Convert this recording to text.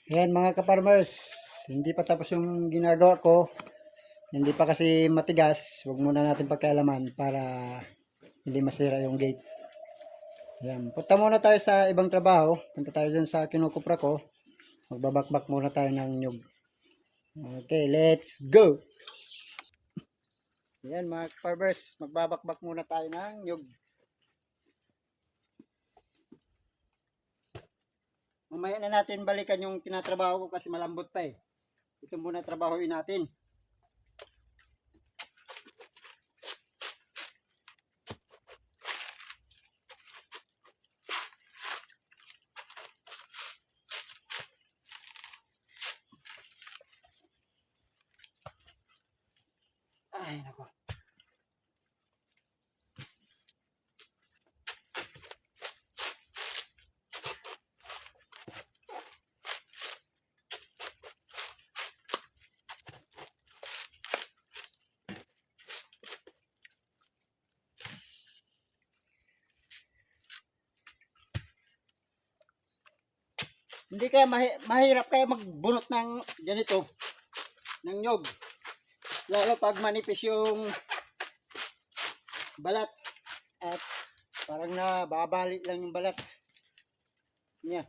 Yan mga ka-farmers, hindi pa tapos yung ginagawa ko. Hindi pa kasi matigas. Huwag muna natin pagkaalaman para hindi masira yung gate. Yan. Punta muna tayo sa ibang trabaho. Punta tayo dun sa kinukupra ko. Magbabakbak muna tayo ng nyug. Okay, let's go! Yan mga farmers, magbabakbak muna tayo ng nyug. Mamaya na natin balikan yung tinatrabaho ko kasi malambot pa eh. Ito muna trabahoin natin. Ay, nako. Hindi kaya mahirap kaya magbunot ng ganito, ng nyog. Lalo pag manipis yung balat at parang nababalik lang yung balat niya.